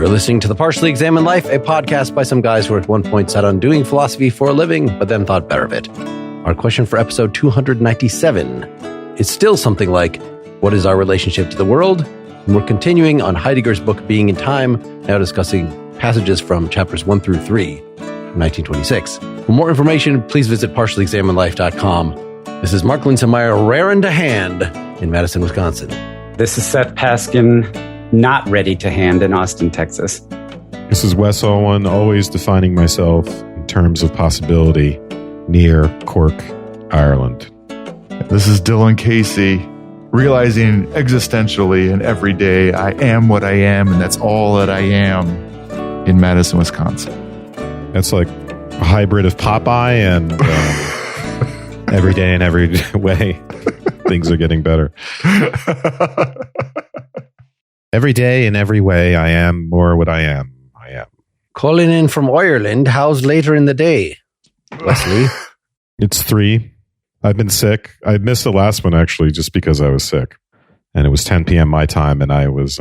You're listening to The Partially Examined Life, a podcast by some guys who at one point set on doing philosophy for a living, but then thought better of it. Our question for episode 297 is still something like, what is our relationship to the world? And we're continuing on Heidegger's book, Being in Time, now discussing passages from chapters 1 through 3 from 1926. For more information, please visit partiallyexaminedlife.com. This is Mark Linsenmeyer, raring to hand in Madison, Wisconsin. This is Seth Paskin, not ready to hand in Austin, Texas. This is Wes Owen, always defining myself in terms of possibility, near Cork, Ireland. This is Dylan Casey, realizing existentially and every day I am what I am, and that's all that I am, in Madison, Wisconsin. That's like a hybrid of Popeye and every day in every way. Things are getting better. Every day in every way, I am more what I am. Calling in from Ireland, how's later in the day, Wesley? It's 3. I've been sick. I missed the last one, actually, just because I was sick. And it was 10 p.m. my time, and I was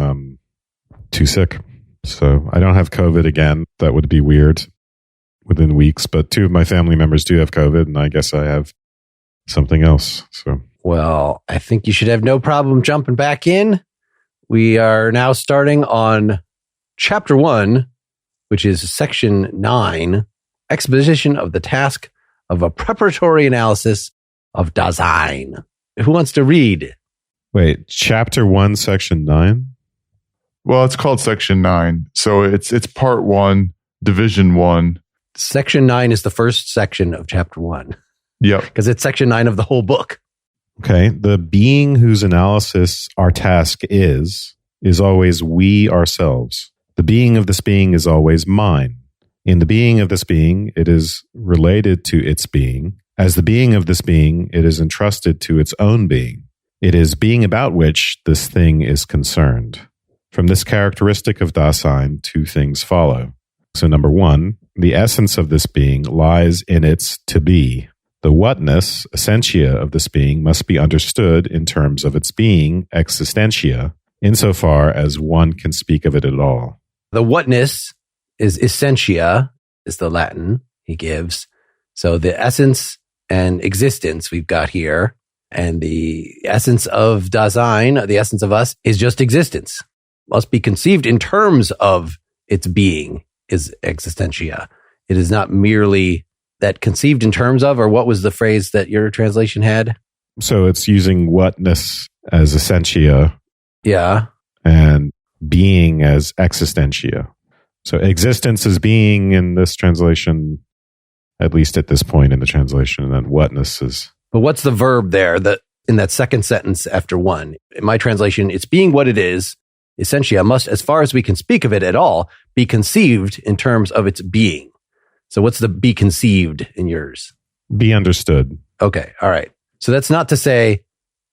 too sick. So I don't have COVID again. That would be weird within weeks. But 2 of my family members do have COVID, and I guess I have something else. So, well, I think you should have no problem jumping back in. We are now starting on chapter 1, which is section 9, Exposition of the Task of a Preparatory Analysis of Dasein. Who wants to read? Wait, chapter 1, section 9? Well, it's called section 9. So it's part 1, division 1. Section 9 is the first section of chapter 1. Yep. Because it's section 9 of the whole book. Okay. The being whose analysis our task is always we ourselves. The being of this being is always mine. In the being of this being, it is related to its being. As the being of this being, it is entrusted to its own being. It is being about which this thing is concerned. From this characteristic of Dasein, 2 things follow. So number 1, the essence of this being lies in its to be. The whatness, essentia of this being, must be understood in terms of its being, existentia, insofar as one can speak of it at all. The whatness is essentia, is the Latin he gives. So the essence and existence we've got here, and the essence of Dasein, the essence of us, is just existence. Must be conceived in terms of its being, is existentia. It is not merely that conceived in terms of, or what was the phrase that your translation had? So it's using whatness as essentia. Yeah. And being as existentia. So existence is being in this translation, at least at this point in the translation, and then whatness is. But what's the verb there that in that second sentence after 1? In my translation, it's being what it is. Essentia must, as far as we can speak of it at all, be conceived in terms of its being. So what's the be conceived in yours? Be understood. Okay. All right. So that's not to say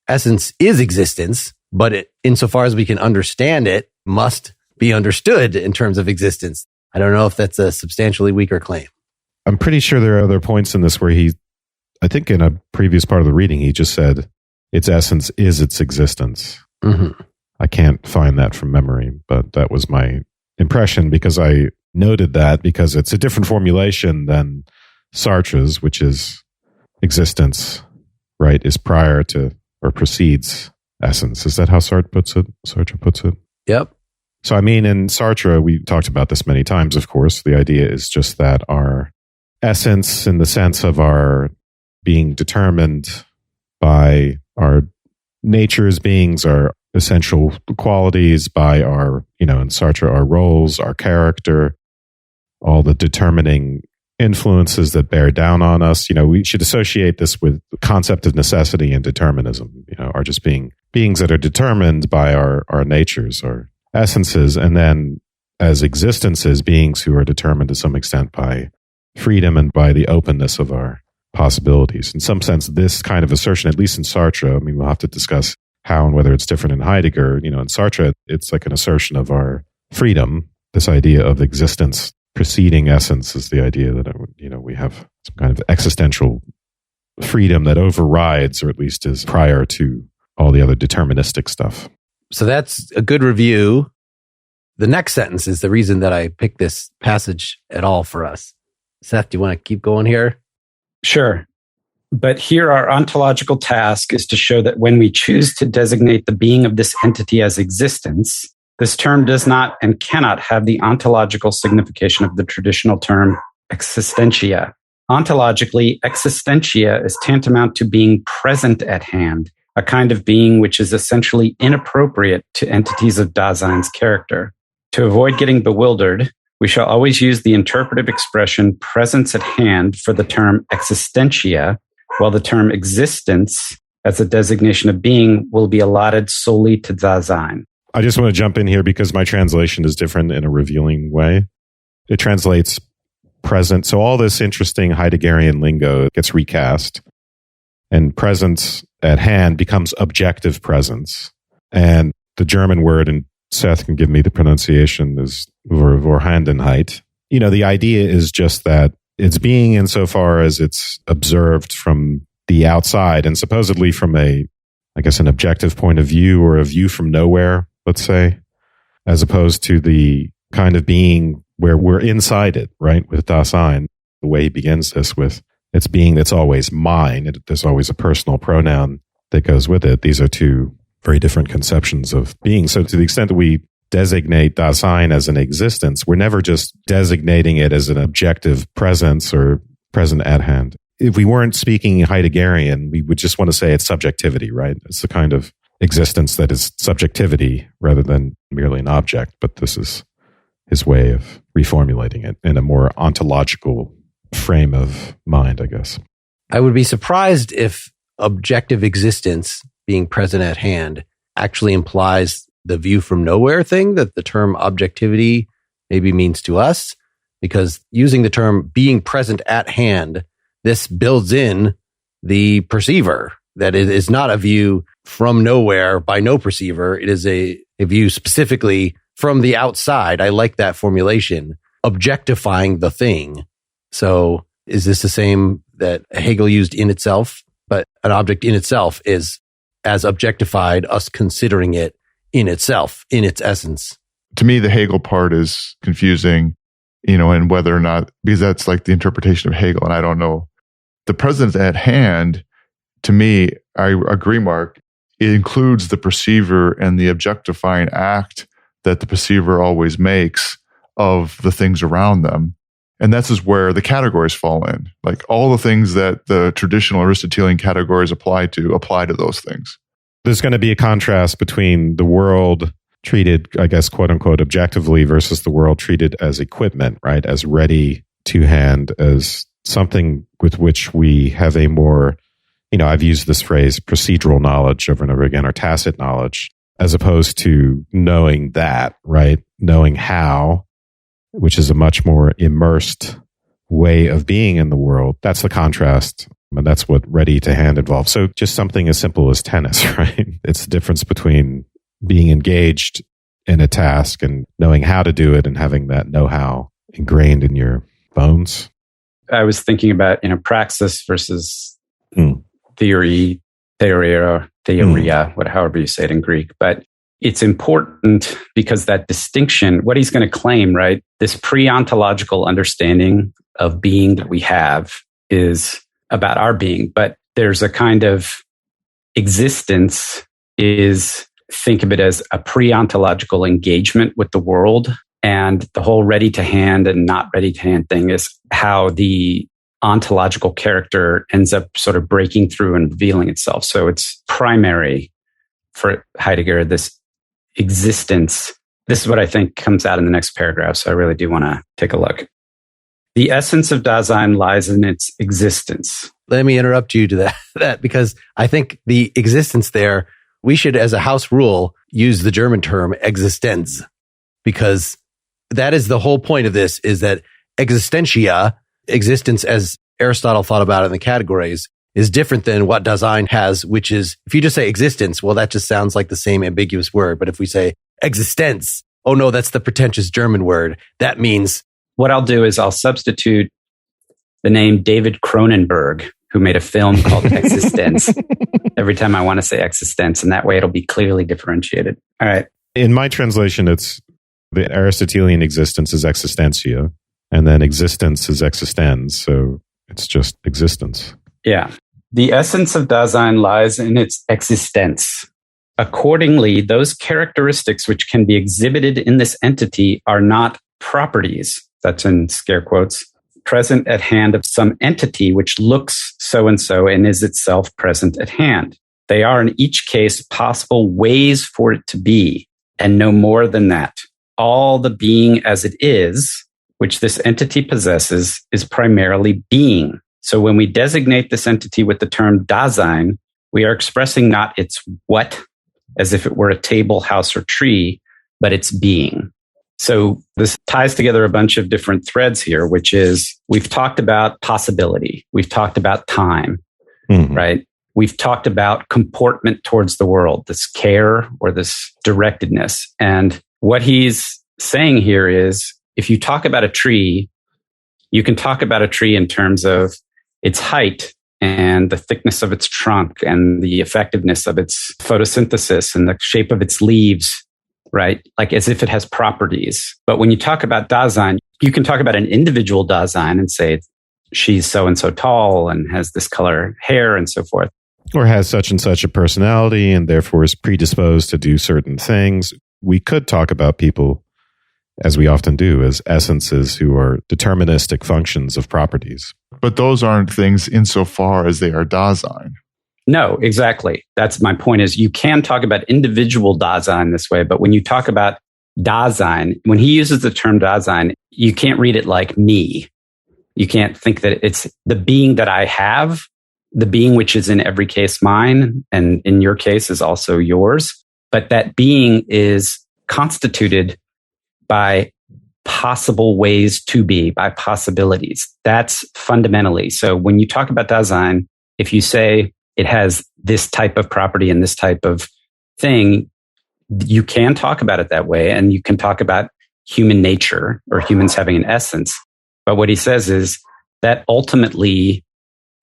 essence is existence, but it, insofar as we can understand it, must be understood in terms of existence. I don't know if that's a substantially weaker claim. I'm pretty sure there are other points in this where I think in a previous part of the reading, he just said its essence is its existence. Mm-hmm. I can't find that from memory, but that was my impression because I noted that because it's a different formulation than Sartre's, which is existence, right, is prior to or precedes essence. Is that how Sartre puts it? Yep. So, I mean, in Sartre, we talked about this many times, of course. The idea is just that our essence in the sense of our being determined by our nature as beings, our essential qualities, by our, in Sartre, our roles, our character, all the determining influences that bear down on us. We should associate this with the concept of necessity and determinism, are just beings that are determined by our natures, our essences, and then as existences, beings who are determined to some extent by freedom and by the openness of our possibilities. In some sense, this kind of assertion, at least in Sartre, we'll have to discuss how and whether it's different in Heidegger. In Sartre, it's like an assertion of our freedom. This idea of existence preceding essence is the idea that, we have some kind of existential freedom that overrides, or at least is prior to all the other deterministic stuff. So that's a good review. the next sentence is the reason that I picked this passage at all for us. Seth, do you want to keep going here? Sure. But here our ontological task is to show that when we choose to designate the being of this entity as existence, this term does not and cannot have the ontological signification of the traditional term existentia. Ontologically, existentia is tantamount to being present at hand, a kind of being which is essentially inappropriate to entities of Dasein's character. To avoid getting bewildered, we shall always use the interpretive expression presence at hand for the term existentia, while the term existence as a designation of being will be allotted solely to Dasein. I just want to jump in here because my translation is different in a revealing way. It translates present. So all this interesting Heideggerian lingo gets recast, and presence at hand becomes objective presence. And the German word, and Seth can give me the pronunciation, is Vorhandenheit. You know, the idea is just that it's being insofar as it's observed from the outside and supposedly from an objective point of view, or a view from nowhere, let's say, as opposed to the kind of being where we're inside it, right? With Dasein, the way he begins this with, it's being that's always mine. There's always a personal pronoun that goes with it. These are two very different conceptions of being. So to the extent that we designate Dasein as an existence, we're never just designating it as an objective presence or present at hand. If we weren't speaking Heideggerian, we would just want to say it's subjectivity, right? It's the kind of existence that is subjectivity rather than merely an object. But this is his way of reformulating it in a more ontological frame of mind, I guess. I would be surprised if objective existence, being present at hand, actually implies the view from nowhere thing that the term objectivity maybe means to us, because using the term being present at hand, this builds in the perceiver, that it is not a view from nowhere by no perceiver. It is a view specifically from the outside. I like that formulation, objectifying the thing. So is this the same that Hegel used in itself? But an object in itself is as objectified, us considering it in itself, in its essence. To me, the Hegel part is confusing, and whether or not, because that's like the interpretation of Hegel, and I don't know. The presence at hand, to me, I agree, Mark, it includes the perceiver and the objectifying act that the perceiver always makes of the things around them. And this is where the categories fall in. Like all the things that the traditional Aristotelian categories apply to those things. There's going to be a contrast between the world treated, I guess, quote unquote, objectively versus the world treated as equipment, right? As ready to hand, as something with which we have a more, I've used this phrase, procedural knowledge over and over again, or tacit knowledge, as opposed to knowing that, right? Knowing how, which is a much more immersed way of being in the world. That's the contrast. And that's what ready to hand involves. So just something as simple as tennis, right? It's the difference between being engaged in a task and knowing how to do it and having that know-how ingrained in your bones. I was thinking about, praxis versus theory, however you say it in Greek. But it's important because that distinction, what he's going to claim, right? This pre-ontological understanding of being that we have is about our being, but there's a kind of existence is, think of it as a pre-ontological engagement with the world. And the whole ready to hand and not ready to hand thing is how the ontological character ends up sort of breaking through and revealing itself. So it's primary for Heidegger, this existence. This is what I think comes out in the next paragraph. So I really do want to take a look. The essence of Dasein lies in its existence. Let me interrupt you to that because I think the existence there, we should, as a house rule, use the German term Existenz, because that is the whole point of this, is that existentia, existence as Aristotle thought about it in the categories, is different than what Dasein has, which is, if you just say existence, well, that just sounds like the same ambiguous word. But if we say Existenz, oh no, that's the pretentious German word. That means... What I'll do is I'll substitute the name David Cronenberg, who made a film called Existenz, every time I want to say Existenz, and that way it'll be clearly differentiated. All right. In my translation, it's The Aristotelian existence is existentia, and then existence is existenz. So it's just existence. Yeah. The essence of Dasein lies in its existenz. Accordingly, those characteristics which can be exhibited in this entity are not properties, that's in scare quotes, present at hand of some entity which looks so-and-so and is itself present at hand. They are in each case possible ways for it to be, and no more than that. All the being as it is, which this entity possesses, is primarily being. So when we designate this entity with the term Dasein, we are expressing not its what, as if it were a table, house, or tree, but its being. So this ties together a bunch of different threads here, which is we've talked about possibility. We've talked about time, right? We've talked about comportment towards the world, this care or this directedness. And what he's saying here is if you talk about a tree, you can talk about a tree in terms of its height and the thickness of its trunk and the effectiveness of its photosynthesis and the shape of its leaves, right? Like as if it has properties. But when you talk about Dasein, you can talk about an individual Dasein and say she's so-and-so tall and has this color hair and so forth. Or has such and such a personality and therefore is predisposed to do certain things. We could talk about people, as we often do, as essences who are deterministic functions of properties. But those aren't things insofar as they are Dasein. No, exactly. That's my point is you can talk about individual Dasein this way, but when you talk about Dasein, when he uses the term Dasein, you can't read it like me. You can't think that it's the being that I have, the being which is in every case mine, and in your case is also yours. But that being is constituted by possible ways to be, by possibilities. That's fundamentally. So when you talk about Dasein, if you say it has this type of property and this type of thing, you can talk about it that way. And you can talk about human nature or humans having an essence. But what he says is that ultimately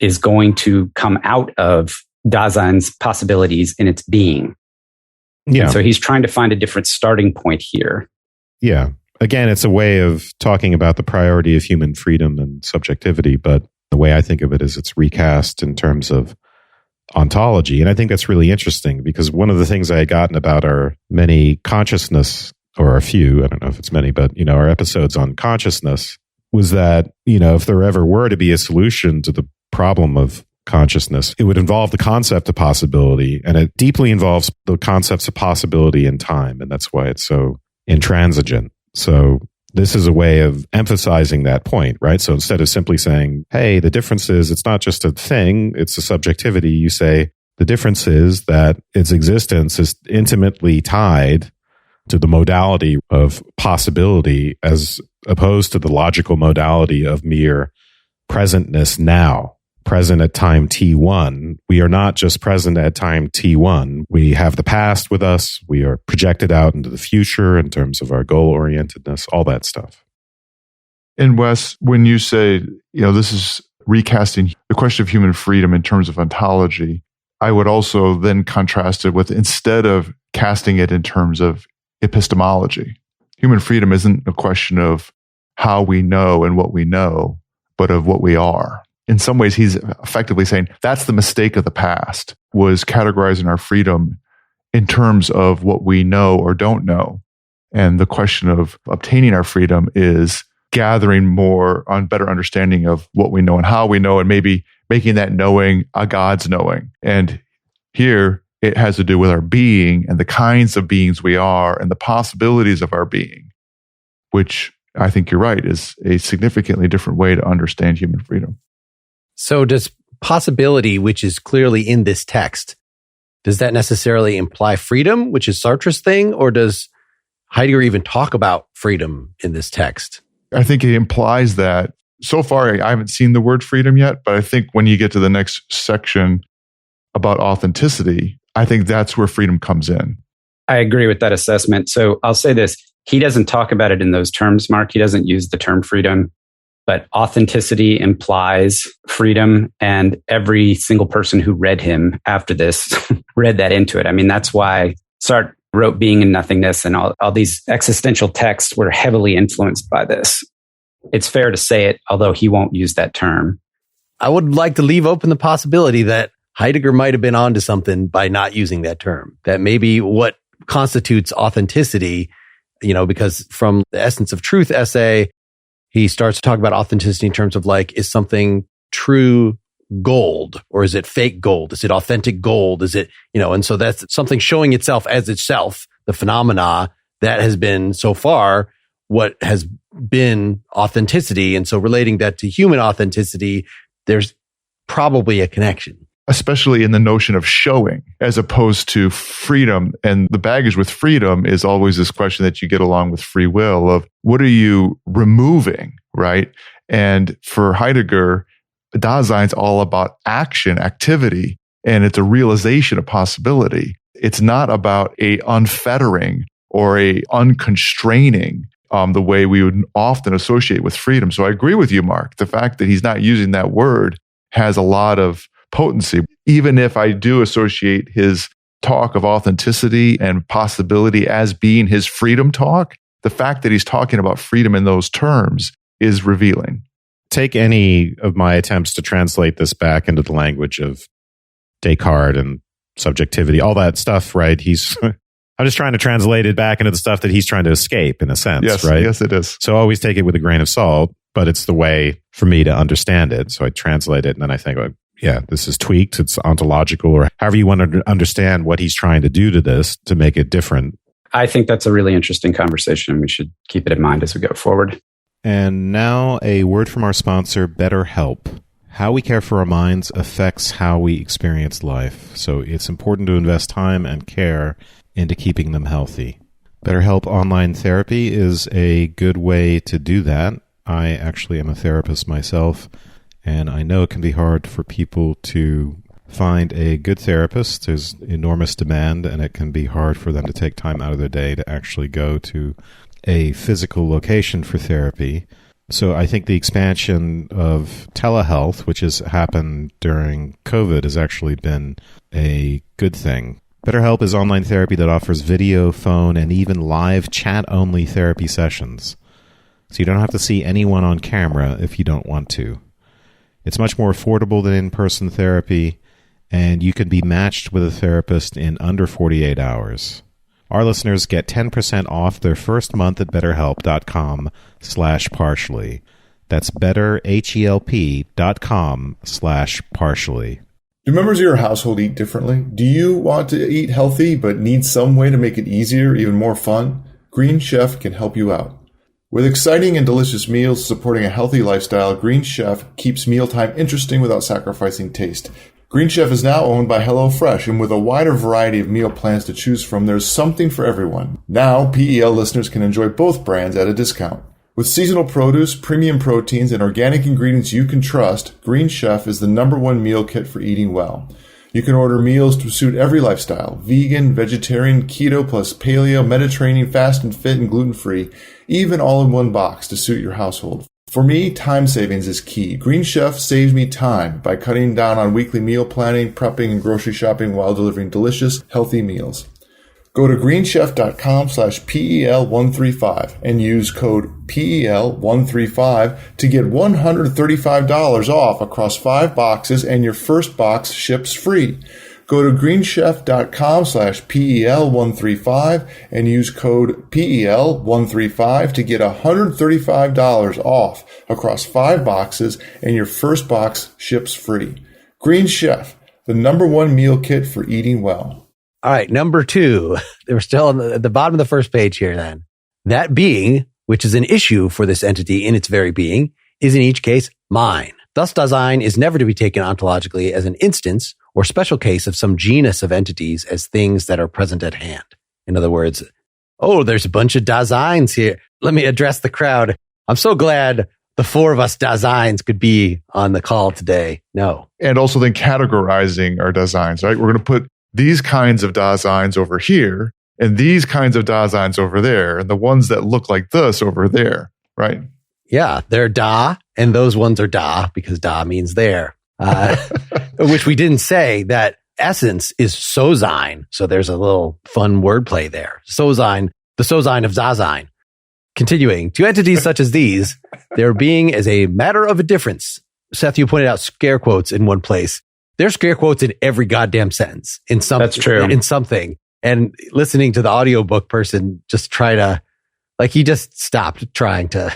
is going to come out of Dasein's possibilities in its being. Yeah. And so he's trying to find a different starting point here. Yeah. Again, it's a way of talking about the priority of human freedom and subjectivity, but the way I think of it is it's recast in terms of ontology. And I think that's really interesting because one of the things I had gotten about our many consciousness, or a few, I don't know if it's many, but, our episodes on consciousness was that, if there ever were to be a solution to the problem of consciousness, it would involve the concept of possibility, and it deeply involves the concepts of possibility and time. And that's why it's so intransigent. So this is a way of emphasizing that point, right? So instead of simply saying, hey, the difference is it's not just a thing, it's a subjectivity, you say the difference is that its existence is intimately tied to the modality of possibility as opposed to the logical modality of mere presentness now. Present at time T1. We are not just present at time T1. We have the past with us. We are projected out into the future in terms of our goal-orientedness, all that stuff. And Wes, when you say, this is recasting the question of human freedom in terms of ontology, I would also then contrast it with, instead of casting it in terms of epistemology, human freedom isn't a question of how we know and what we know, but of what we are. In some ways, he's effectively saying that's the mistake of the past, was categorizing our freedom in terms of what we know or don't know. And the question of obtaining our freedom is gathering more on better understanding of what we know and how we know, and maybe making that knowing a God's knowing. And here it has to do with our being and the kinds of beings we are and the possibilities of our being, which I think you're right, is a significantly different way to understand human freedom. So does possibility, which is clearly in this text, does that necessarily imply freedom, which is Sartre's thing? Or does Heidegger even talk about freedom in this text? I think it implies that. So far, I haven't seen the word freedom yet, but I think when you get to the next section about authenticity, I think that's where freedom comes in. I agree with that assessment. So I'll say this. He doesn't talk about it in those terms, Mark. He doesn't use the term freedom. But authenticity implies freedom, and every single person who read him after this read that into it. I mean, that's why Sartre wrote Being and Nothingness, and all these existential texts were heavily influenced by this. It's fair to say it, although he won't use that term. I would like to leave open the possibility that Heidegger might have been onto something by not using that term. That maybe what constitutes authenticity, because from the Essence of Truth essay, he starts to talk about authenticity in terms of like, is something true gold or is it fake gold? Is it authentic gold? Is it, and so that's something showing itself as itself, the phenomena that has been so far what has been authenticity. And so relating that to human authenticity, there's probably a connection. Especially in the notion of showing as opposed to freedom. And the baggage with freedom is always this question that you get along with free will of what are you removing, right? And for Heidegger, Dasein's all about action, activity, and it's a realization of possibility. It's not about a unfettering or a unconstraining the way we would often associate with freedom. So I agree with you, Mark. The fact that he's not using that word has a lot of potency. Even if I do associate his talk of authenticity and possibility as being his freedom talk, the fact that he's talking about freedom in those terms is revealing. Take any of my attempts to translate this back into the language of Descartes and subjectivity, all that stuff, right? I'm just trying to translate it back into the stuff that he's trying to escape in a sense, yes, right? Yes, it is. So always take it with a grain of salt, but it's the way for me to understand it. So I translate it and then I think, well, yeah, this is tweaked. It's ontological, or however you want to understand what he's trying to do to this to make it different. I think that's a really interesting conversation. We should keep it in mind as we go forward. And now a word from our sponsor, BetterHelp. How we care for our minds affects how we experience life. So it's important to invest time and care into keeping them healthy. BetterHelp Online Therapy is a good way to do that. I actually am a therapist myself, and I know it can be hard for people to find a good therapist. There's enormous demand, and it can be hard for them to take time out of their day to actually go to a physical location for therapy. So I think the expansion of telehealth, which has happened during COVID, has actually been a good thing. BetterHelp is online therapy that offers video, phone, and even live chat-only therapy sessions. So you don't have to see anyone on camera if you don't want to. It's much more affordable than in-person therapy, and you can be matched with a therapist in under 48 hours. Our listeners get 10% off their first month at betterhelp.com/partially. That's betterhelp.com/partially. Do members of your household eat differently? Do you want to eat healthy but need some way to make it easier, even more fun? Green Chef can help you out. With exciting and delicious meals supporting a healthy lifestyle, Green Chef keeps mealtime interesting without sacrificing taste. Green Chef is now owned by HelloFresh, and with a wider variety of meal plans to choose from, there's something for everyone. Now, PEL listeners can enjoy both brands at a discount. With seasonal produce, premium proteins, and organic ingredients you can trust, Green Chef is the #1 meal kit for eating well. You can order meals to suit every lifestyle: vegan, vegetarian, keto plus paleo, Mediterranean, fast and fit, and gluten-free, even all in one box to suit your household. For me, time savings is key. Green Chef saves me time by cutting down on weekly meal planning, prepping, and grocery shopping while delivering delicious, healthy meals. Go to greenchef.com/PEL135 and use code PEL135 to get $135 off across 5 boxes, and your first box ships free. Go to greenchef.com/PEL135 and use code PEL135 to get $135 off across 5 boxes, and your first box ships free. Green Chef, the #1 meal kit for eating well. All right, number 2. We're still at the bottom of the first page here then. That being, which is an issue for this entity in its very being, is in each case mine. Thus, Dasein is never to be taken ontologically as an instance or special case of some genus of entities as things that are present at hand. In other words, oh, there's a bunch of Daseins here. Let me address the crowd. I'm so glad the 4 of us Daseins could be on the call today. No. And also then categorizing our Daseins, right? We're going to put these kinds of Daseins over here and these kinds of Daseins over there, and the ones that look like this over there, right? Yeah, they're Da, and those ones are Da because Da means there. Which we didn't say that essence is So-Sein. So there's a little fun wordplay there. So-Sein, the So-Sein of Dasein. Continuing, to entities such as these, their being is a matter of indifference. Seth, you pointed out scare quotes in one place. There's scare quotes in every goddamn sentence. In some, That's true. In something. And listening to the audiobook person just try to, like, he just stopped trying to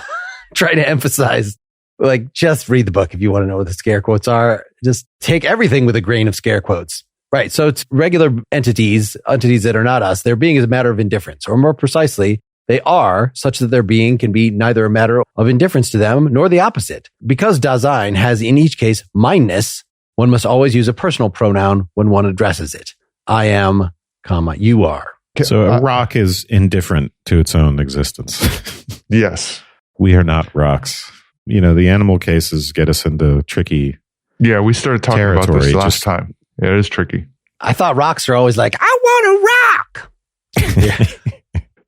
emphasize, like, just read the book if you want to know what the scare quotes are. Just take everything with a grain of scare quotes. Right. So it's regular entities that are not us. Their being is a matter of indifference, or more precisely, they are such that their being can be neither a matter of indifference to them nor the opposite. Because Dasein has in each case mindness, one must always use a personal pronoun when one addresses it. I am, you are. So a rock is indifferent to its own existence. Yes. We are not rocks. The animal cases get us into tricky. Yeah, we started talking about this last time. Yeah, it is tricky. I thought rocks are always like, I want a rock. Yeah.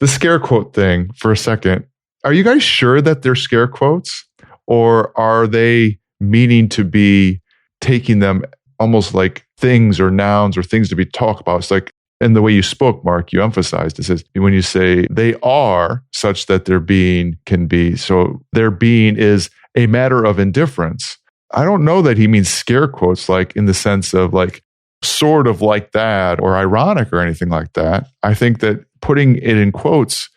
The scare quote thing for a second. Are you guys sure that they're scare quotes, or are they meaning to be taking them almost like things or nouns or things to be talked about? It's like, in the way you spoke, Mark, you emphasized, it says, when you say they are such that their being can be, so their being is a matter of indifference. I don't know that he means scare quotes, like in the sense of like, sort of like that or ironic or anything like that. I think that putting it in quotes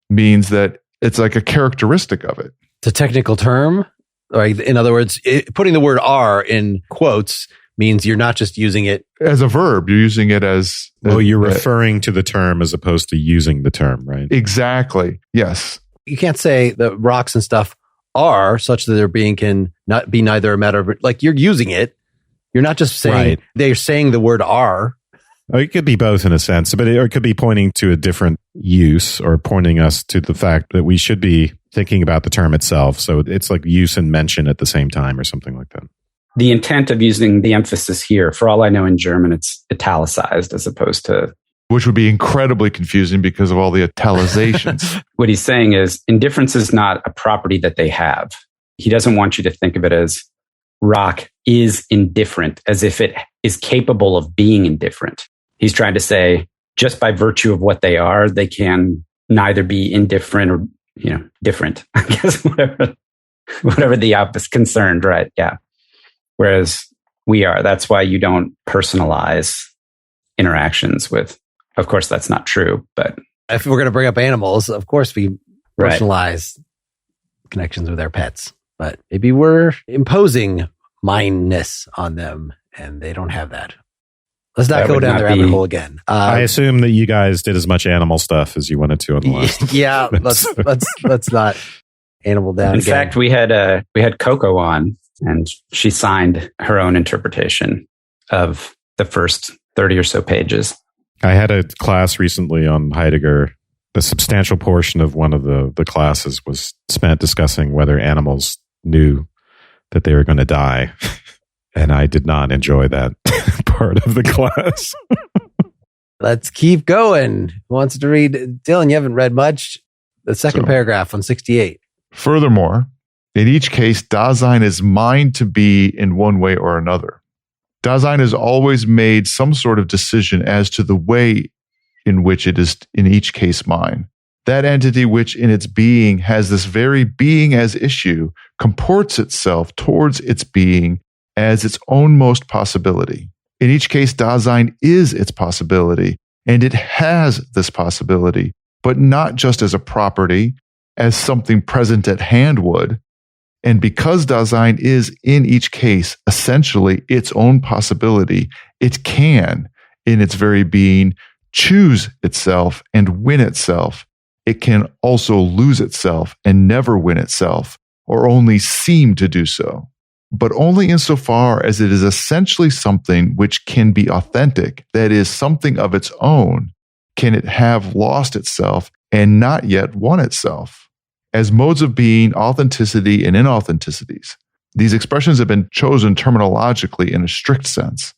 means that it's like a characteristic of it. It's a technical term. Right? In other words, putting the word are in quotes means you're not just using it as a verb. You're using it as... Well, you're referring to the term as opposed to using the term, right? Exactly. Yes. You can't say the rocks and stuff are such that their being can not be neither a matter of... Like, you're using it. You're not just saying... Right. They're saying the word are. Oh, it could be both in a sense, but it could be pointing to a different use or pointing us to the fact that we should be thinking about the term itself. So it's like use and mention at the same time or something like that. The intent of using the emphasis here, for all I know in German, it's italicized as opposed to... Which would be incredibly confusing because of all the italicizations. What he's saying is indifference is not a property that they have. He doesn't want you to think of it as rock is indifferent, as if it is capable of being indifferent. He's trying to say, just by virtue of what they are, they can neither be indifferent or, different. I guess whatever the opposite concerned, right? Yeah. Whereas we are. That's why you don't personalize interactions with. Of course, that's not true. But if we're going to bring up animals, of course we personalize connections with our pets. But maybe we're imposing mindness on them, and they don't have that. Let's not go down the rabbit hole again. I assume that you guys did as much animal stuff as you wanted to on the last. Yeah, let's not animal down. In fact, we had Coco on, and she signed her own interpretation of the first 30 or so pages. I had a class recently on Heidegger. A substantial portion of one of the classes was spent discussing whether animals knew that they were going to die. And I did not enjoy that part of the class. Let's keep going. Who wants to read? Dylan, you haven't read much. The second paragraph on 68. Furthermore, in each case, Dasein is mind to be in one way or another. Dasein has always made some sort of decision as to the way in which it is in each case mine. That entity which in its being has this very being as issue comports itself towards its being as its own most possibility. In each case, Dasein is its possibility, and it has this possibility, but not just as a property, as something present at hand would. And because Dasein is in each case essentially its own possibility, it can, in its very being, choose itself and win itself. It can also lose itself and never win itself, or only seem to do so. But only insofar as it is essentially something which can be authentic, that is, something of its own, can it have lost itself and not yet won itself. As modes of being, authenticity and inauthenticities, these expressions have been chosen terminologically in a strict sense,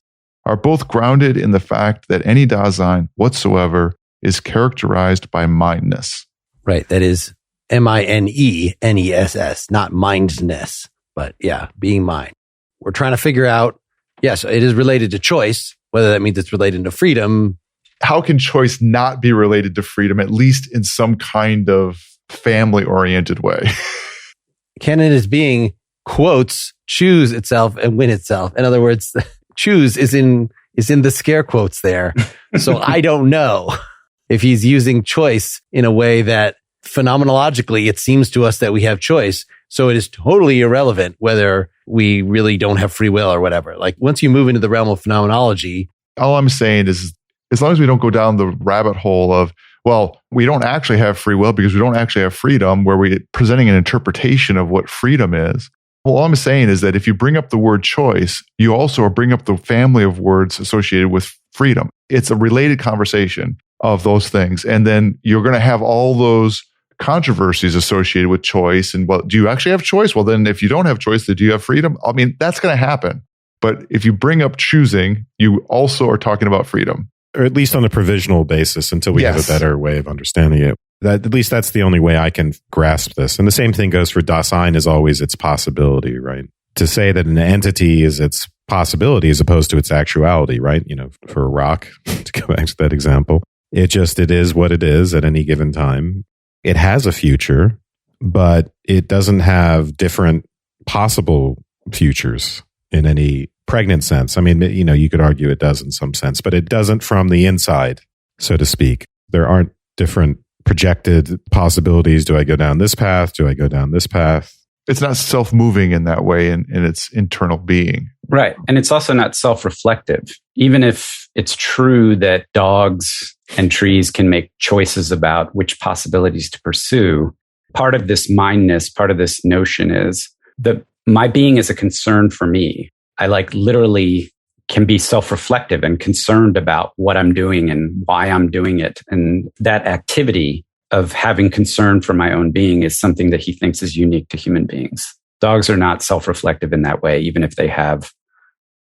are both grounded in the fact that any Dasein whatsoever is characterized by mindness. Right, that is MINENESS, not mindness. But yeah, being mind. We're trying to figure out, yes, it is related to choice. whether that means it's related to freedom. How can choice not be related to freedom, at least in some kind of family-oriented way? Canon is being, quotes, choose itself and win itself. In other words, choose is in the scare quotes there. So I don't know if he's using choice in a way that phenomenologically it seems to us that we have choice. So it is totally irrelevant whether we really don't have free will or whatever. Like once you move into the realm of phenomenology. All I'm saying is, as long as we don't go down the rabbit hole of, well, we don't actually have free will because we don't actually have freedom, where we're presenting an interpretation of what freedom is. Well, all I'm saying is that if you bring up the word choice, you also are bringing up the family of words associated with freedom. It's a related conversation of those things. And then you're going to have all those controversies associated with choice. And, well, do you actually have choice? Well, then if you don't have choice, then do you have freedom? I mean, that's going to happen. But if you bring up choosing, you also are talking about freedom. Or at least on a provisional basis until we have a better way of understanding it. At least that's the only way I can grasp this. And the same thing goes for Dasein is always its possibility, right? To say that an entity is its possibility as opposed to its actuality, right? You know, for a rock, to go back to that example, it is what it is at any given time. It has a future, but it doesn't have different possible futures in any pregnant sense. I mean, you know, you could argue it does in some sense, but it doesn't from the inside, so to speak. There aren't different projected possibilities. Do I go down this path? Do I go down this path? It's not self-moving in that way in its internal being. Right. And it's also not self-reflective. Even if it's true that dogs and trees can make choices about which possibilities to pursue, part of this mindness, part of this notion is that my being is a concern for me. I literally can be self-reflective and concerned about what I'm doing and why I'm doing it. And that activity of having concern for my own being is something that he thinks is unique to human beings. Dogs are not self-reflective in that way, even if they have,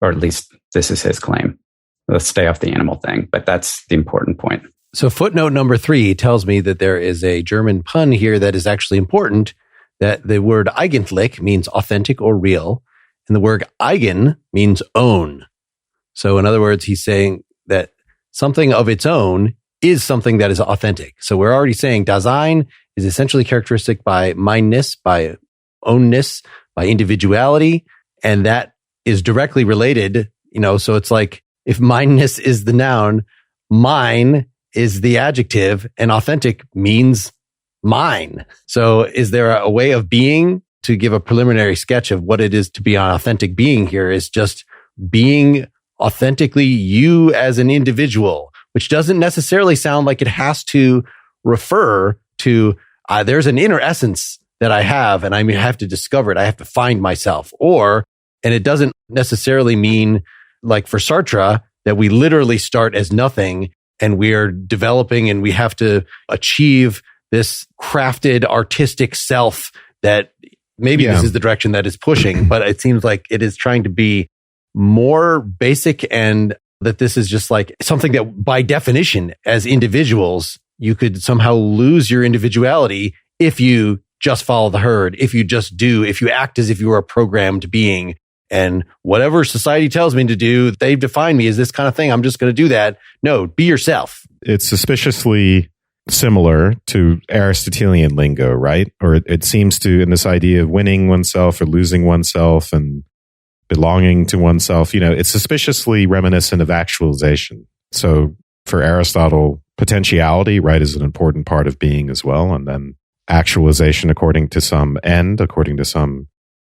or at least this is his claim. Let's stay off the animal thing, but that's the important point. So footnote number 3 tells me that there is a German pun here that is actually important, that the word eigentlich means authentic or real, and the word eigen means own. So in other words, he's saying that something of its own is something that is authentic. So we're already saying Dasein is essentially characteristic by mindness, by ownness, by individuality, and that is directly related, you know, so it's like if mindness is the noun, mine is the adjective, and authentic means mine. So is there a way of being, to give a preliminary sketch of what it is to be an authentic being here, is just being authentically you as an individual, which doesn't necessarily sound like it has to refer to there's an inner essence that I have and I have to discover it. I have to find myself. And it doesn't necessarily mean, like for Sartre, that we literally start as nothing and we are developing and we have to achieve this crafted artistic self that maybe this is the direction that is pushing, but it seems like it is trying to be more basic, and that this is just like something that by definition as individuals, you could somehow lose your individuality if you just follow the herd, if you act as if you were a programmed being. And whatever society tells me to do, they've defined me as this kind of thing. I'm just going to do that. No, be yourself. It's suspiciously similar to Aristotelian lingo, right? Or it seems to, in this idea of winning oneself or losing oneself and belonging to oneself, you know, it's suspiciously reminiscent of actualization. So for Aristotle, potentiality, right, is an important part of being as well. And then actualization according to some end, according to some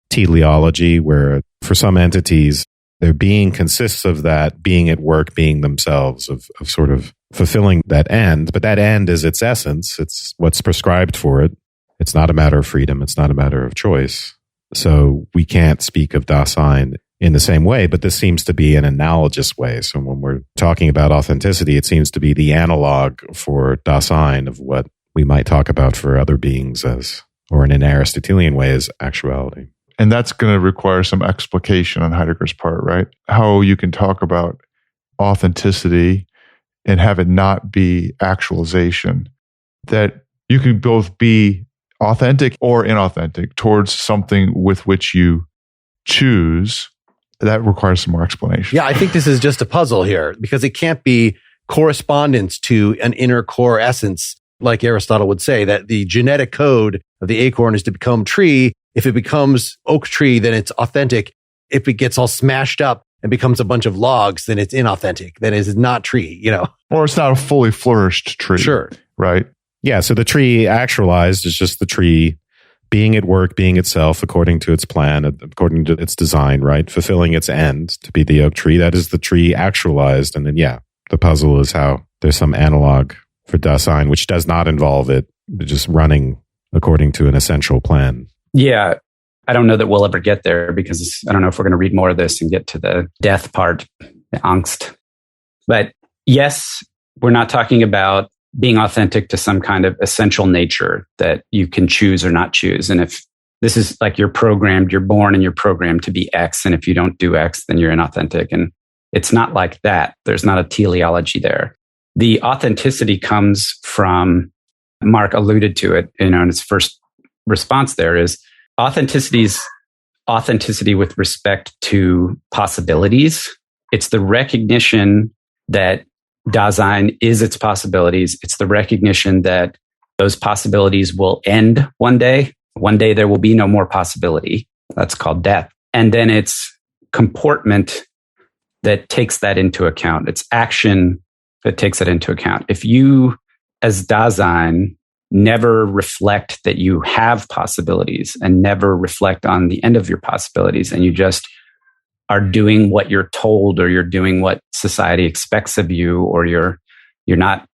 teleology, where for some entities, their being consists of that being at work, being themselves, of sort of fulfilling that end. But that end is its essence. It's what's prescribed for it. It's not a matter of freedom. It's not a matter of choice. So we can't speak of Dasein in the same way, but this seems to be an analogous way. So when we're talking about authenticity, it seems to be the analog for Dasein of what we might talk about for other beings as, or in an Aristotelian way, as actuality. And that's going to require some explication on Heidegger's part, right? How you can talk about authenticity and have it not be actualization. That you can both be authentic or inauthentic towards something with which you choose, that requires some more explanation. Yeah, I think this is just a puzzle here because it can't be correspondence to an inner core essence, like Aristotle would say, that the genetic code of the acorn is to become tree. If it becomes oak tree, then it's authentic. If it gets all smashed up and becomes a bunch of logs, then it's inauthentic. Then it's not tree, Or it's not a fully flourished tree. Sure. Right? Yeah, so the tree actualized is just the tree being at work, being itself according to its plan, according to its design, right? Fulfilling its end to be the oak tree. That is the tree actualized. And then, the puzzle is how there's some analog for Dasein, which does not involve it just running according to an essential plan. Yeah. I don't know that we'll ever get there because I don't know if we're going to read more of this and get to the death part, the angst. But yes, we're not talking about being authentic to some kind of essential nature that you can choose or not choose. And if this is like you're born and you're programmed to be X. And if you don't do X, then you're inauthentic. And it's not like that. There's not a teleology there. The authenticity comes from, Mark alluded to it, in his first response there is authenticity's authenticity with respect to possibilities. It's the recognition that Dasein is its possibilities. It's the recognition that those possibilities will end one day. One day there will be no more possibility. That's called death. And then it's comportment that takes that into account. It's action that takes it into account. If you, as Dasein, never reflect that you have possibilities and never reflect on the end of your possibilities, and you just are doing what you're told, or you're doing what society expects of you, or you're not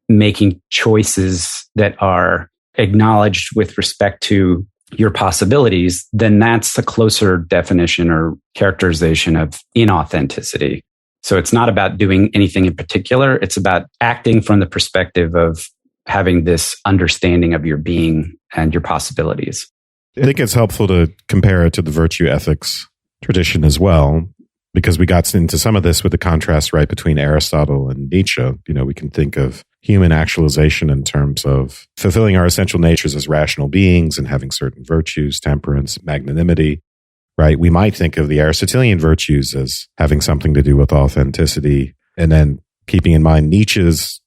making choices that are acknowledged with respect to your possibilities, then that's a closer definition or characterization of inauthenticity. So it's not about doing anything in particular. It's about acting from the perspective of having this understanding of your being and your possibilities. I think it's helpful to compare it to the virtue ethics tradition as well, because we got into some of this with the contrast right between Aristotle and Nietzsche. We can think of human actualization in terms of fulfilling our essential natures as rational beings and having certain virtues, temperance, magnanimity, right? We might think of the Aristotelian virtues as having something to do with authenticity, and then keeping in mind Nietzsche's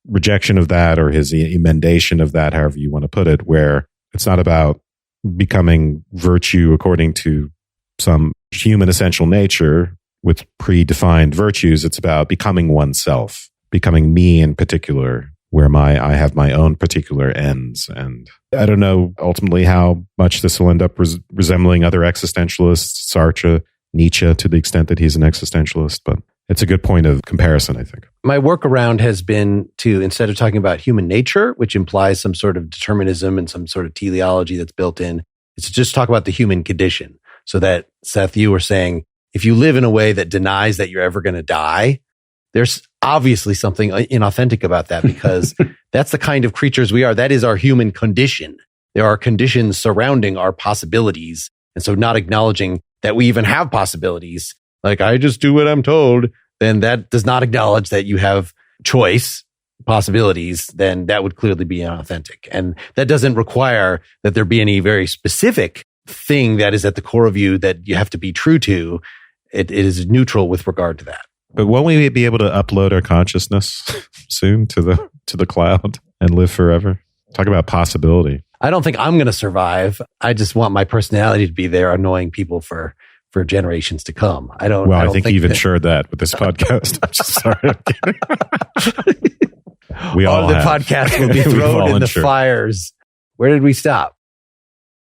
rejection of that, or his emendation of that, however you want to put it, where it's not about becoming virtue according to some human essential nature with predefined virtues. It's about becoming oneself, becoming me in particular, where I have my own particular ends. And I don't know ultimately how much this will end up resembling other existentialists, Sartre, Nietzsche, to the extent that he's an existentialist, but it's a good point of comparison, I think. My workaround has been to, instead of talking about human nature, which implies some sort of determinism and some sort of teleology that's built in, is to just talk about the human condition. So that, Seth, you were saying, if you live in a way that denies that you're ever going to die, there's obviously something inauthentic about that, because that's the kind of creatures we are. That is our human condition. There are conditions surrounding our possibilities. And so not acknowledging that we even have possibilities, like I just do what I'm told, then that does not acknowledge that you have choice, possibilities, then that would clearly be inauthentic. And that doesn't require that there be any very specific thing that is at the core of you that you have to be true to. It is neutral with regard to that. But won't we be able to upload our consciousness soon to the cloud and live forever? Talk about possibility. I don't think I'm going to survive. I just want my personality to be there, annoying people for generations to come. I think you've ensured that with this podcast. I'm just sorry. We all the podcast will be thrown in the fires. Where did we stop?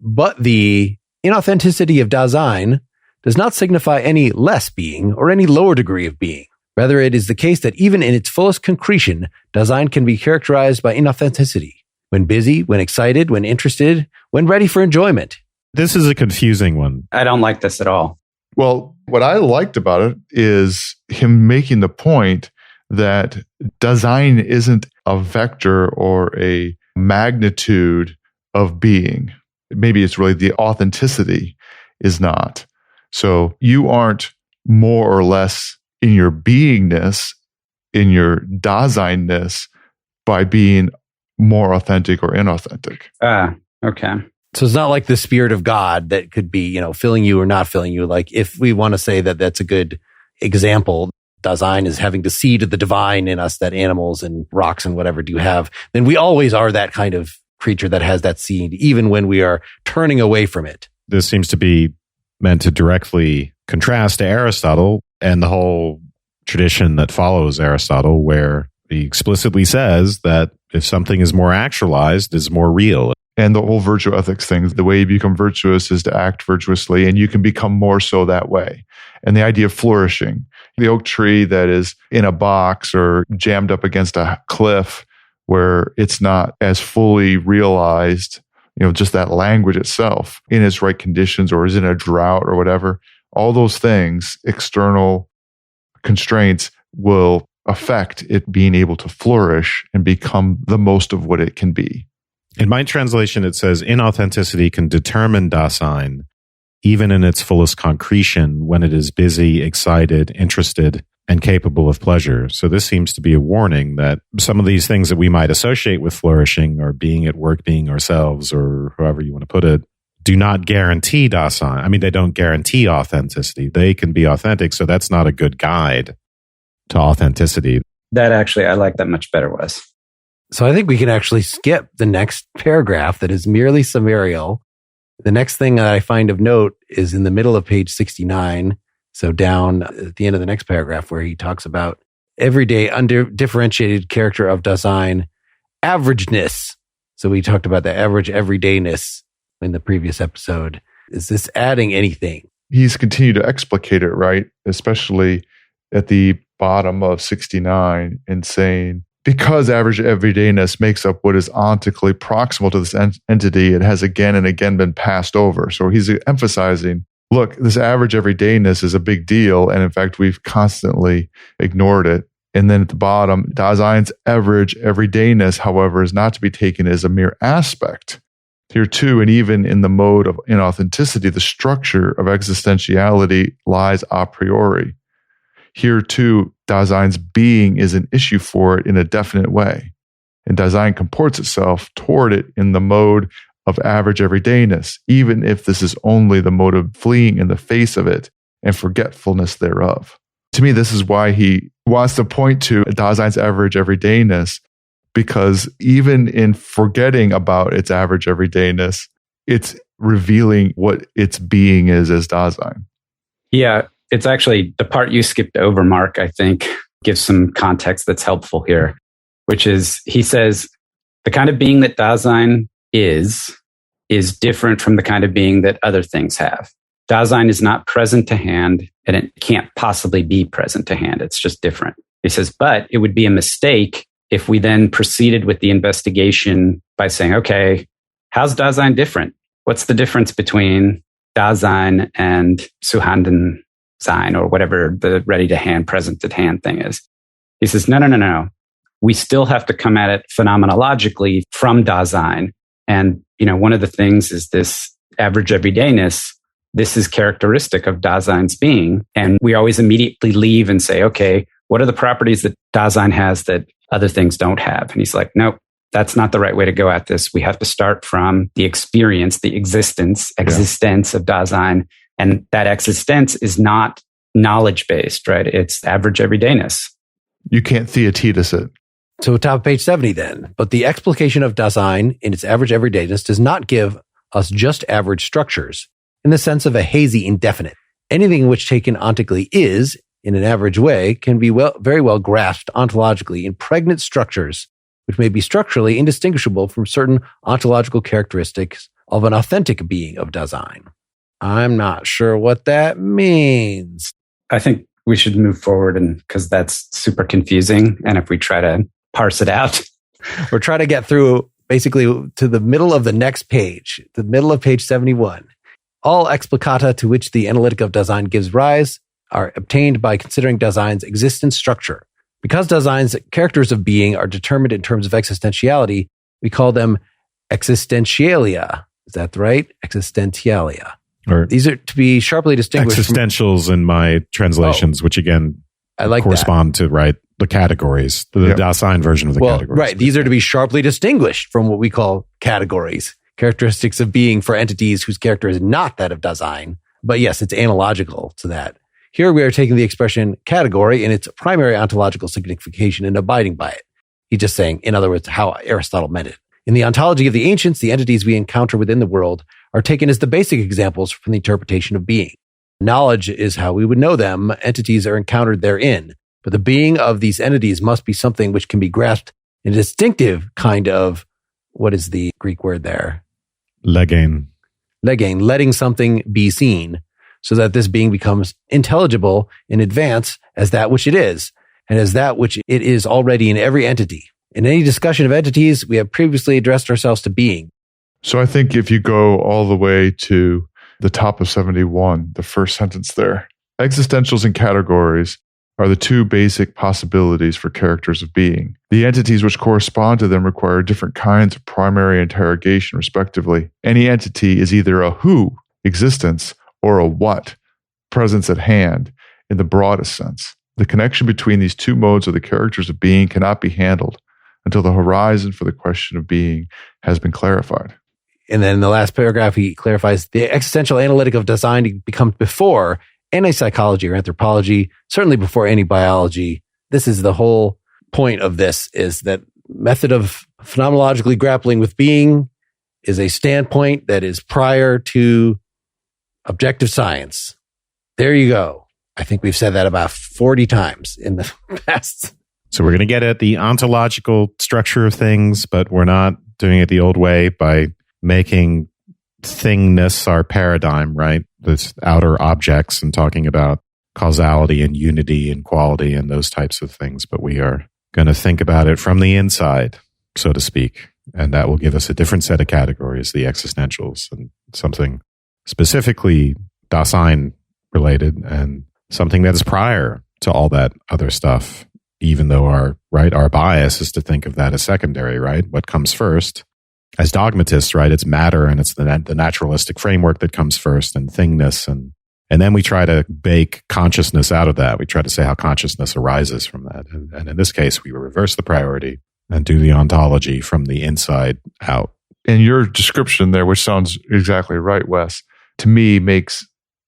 But the inauthenticity of Dasein does not signify any less being or any lower degree of being. Rather, it is the case that even in its fullest concretion, Dasein can be characterized by inauthenticity. When busy, when excited, when interested, when ready for enjoyment. This is a confusing one. I don't like this at all. Well, what I liked about it is him making the point that Dasein isn't a vector or a magnitude of being. Maybe it's really the authenticity is not. So you aren't more or less in your beingness, in your Daseinness, by being more authentic or inauthentic. Okay. So it's not like the spirit of God that could be, filling you or not filling you. Like if we want to say that that's a good example, Dasein is having the seed of the divine in us that animals and rocks and whatever do have, then we always are that kind of creature that has that seed, even when we are turning away from it. This seems to be meant to directly contrast to Aristotle and the whole tradition that follows Aristotle, where he explicitly says that if something is more actualized, it's more real. And the whole virtue ethics thing, the way you become virtuous is to act virtuously, and you can become more so that way. And the idea of flourishing, the oak tree that is in a box or jammed up against a cliff where it's not as fully realized, just that language itself in its right conditions or is in a drought or whatever, all those things, external constraints will affect it being able to flourish and become the most of what it can be. In my translation, it says, inauthenticity can determine Dasein, even in its fullest concretion, when it is busy, excited, interested, and capable of pleasure. So this seems to be a warning that some of these things that we might associate with flourishing or being at work, being ourselves, or however you want to put it, do not guarantee Dasein. I mean, they don't guarantee authenticity. They can be authentic, so that's not a good guide to authenticity. That actually, I like that much better, Wes. So I think we can actually skip the next paragraph that is merely summarial. The next thing that I find of note is in the middle of page 69. So down at the end of the next paragraph where he talks about everyday undifferentiated character of Dasein, averageness. So we talked about the average everydayness in the previous episode. Is this adding anything? He's continued to explicate it, right? Especially at the bottom of 69 and saying, because average everydayness makes up what is ontically proximal to this entity, it has again and again been passed over. So he's emphasizing, look, this average everydayness is a big deal. And in fact, we've constantly ignored it. And then at the bottom, Dasein's average everydayness, however, is not to be taken as a mere aspect. Here too, and even in the mode of inauthenticity, the structure of existentiality lies a priori. Here too, Dasein's being is an issue for it in a definite way. And Dasein comports itself toward it in the mode of average everydayness, even if this is only the mode of fleeing in the face of it and forgetfulness thereof. To me, this is why he wants to point to Dasein's average everydayness, because even in forgetting about its average everydayness, it's revealing what its being is as Dasein. Yeah, it's actually the part you skipped over, Mark, I think, gives some context that's helpful here, which is he says the kind of being that Dasein is different from the kind of being that other things have. Dasein is not present to hand, and it can't possibly be present to hand. It's just different. He says, but it would be a mistake if we then proceeded with the investigation by saying, okay, how's Dasein different? What's the difference between Dasein and Zuhanden Sein, or whatever the ready to hand, present at hand thing is? He says, no. We still have to come at it phenomenologically from Dasein. And, one of the things is this average everydayness. This is characteristic of Dasein's being. And we always immediately leave and say, okay, what are the properties that Dasein has that other things don't have? And he's like, nope, that's not the right way to go at this. We have to start from the experience, the existence of Dasein. And that existence is not knowledge-based, right? It's average everydayness. You can't theaetetus it. So top of page 70 then. But the explication of Dasein in its average everydayness does not give us just average structures in the sense of a hazy indefinite. Anything which taken ontically is, in an average way, can be very well grasped ontologically in pregnant structures, which may be structurally indistinguishable from certain ontological characteristics of an authentic being of Dasein. I'm not sure what that means. I think we should move forward, and because that's super confusing. And if we try to parse it out, we're trying to get through basically to the middle of the next page, the middle of page 71. All explicata to which the analytic of Dasein gives rise are obtained by considering Dasein's existence structure. Because Dasein's characters of being are determined in terms of existentiality, we call them existentialia. Is that right? Existentialia. Or these are to be sharply distinguished. Existentials in my translations, which again I like correspond to the categories, the Dasein version of the categories. Right. These are to be sharply distinguished from what we call categories. characteristics of being for entities whose character is not that of Dasein. But yes, it's analogical to that. Here we are taking the expression category in its primary ontological signification and abiding by it. He's just saying, in other words, how Aristotle meant it. In the ontology of the ancients, the entities we encounter within the world are taken as the basic examples from the interpretation of being. Knowledge is how we would know them. Entities are encountered therein. But the being of these entities must be something which can be grasped in a distinctive kind of, what is the Greek word there? Legein. Legein, letting something be seen, so that this being becomes intelligible in advance as that which it is, and as that which it is already in every entity. In any discussion of entities, we have previously addressed ourselves to being. So I think if you go all the way to the top of 71, the first sentence there, existentials and categories are the two basic possibilities for characters of being. The entities which correspond to them require different kinds of primary interrogation, respectively. Any entity is either a who, existence, or a what, presence at hand, in the broadest sense. The connection between these two modes of the characters of being cannot be handled until the horizon for the question of being has been clarified. And then in the last paragraph, he clarifies the existential analytic of design becomes before any psychology or anthropology, certainly before any biology. This is the whole point of this, is that method of phenomenologically grappling with being is a standpoint that is prior to objective science. There you go. I think we've said that about 40 times in the past. So we're going to get at the ontological structure of things, but we're not doing it the old way by making thingness our paradigm, right? This outer objects and talking about causality and unity and quality and those types of things. But we are going to think about it from the inside, so to speak. And that will give us a different set of categories, the existentials, and something specifically Dasein related and something that is prior to all that other stuff, even though our bias is to think of that as secondary, right? What comes first? As dogmatists, right, it's matter and it's the naturalistic framework that comes first, and thingness, and then we try to bake consciousness out of that. We try to say how consciousness arises from that. And in this case, we reverse the priority and do the ontology from the inside out. And your description there, which sounds exactly right, Wes, to me makes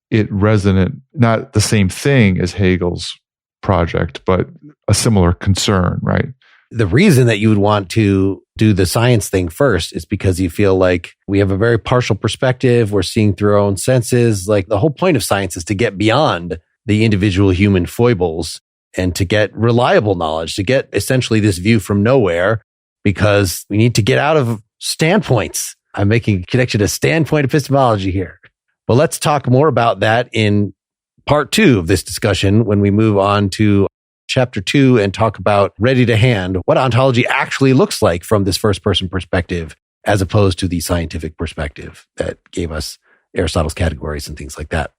it resonant, not the same thing as Hegel's project, but a similar concern, right? The reason that you would want to do the science thing first is because you feel like we have a very partial perspective. We're seeing through our own senses. Like, the whole point of science is to get beyond the individual human foibles and to get reliable knowledge, to get essentially this view from nowhere, because we need to get out of standpoints. I'm making a connection to standpoint epistemology here. But let's talk more about that in part 2 of this discussion when we move on to Chapter 2 and talk about ready to hand, what ontology actually looks like from this first person perspective, as opposed to the scientific perspective that gave us Aristotle's categories and things like that.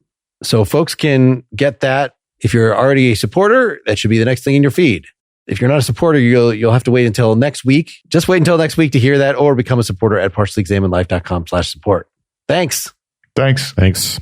So folks can get that. If you're already a supporter, that should be the next thing in your feed. If you're not a supporter, you'll have to wait until next week. Just wait until next week to hear that, or become a supporter at partiallyexaminedlife.com/support. Thanks. Thanks.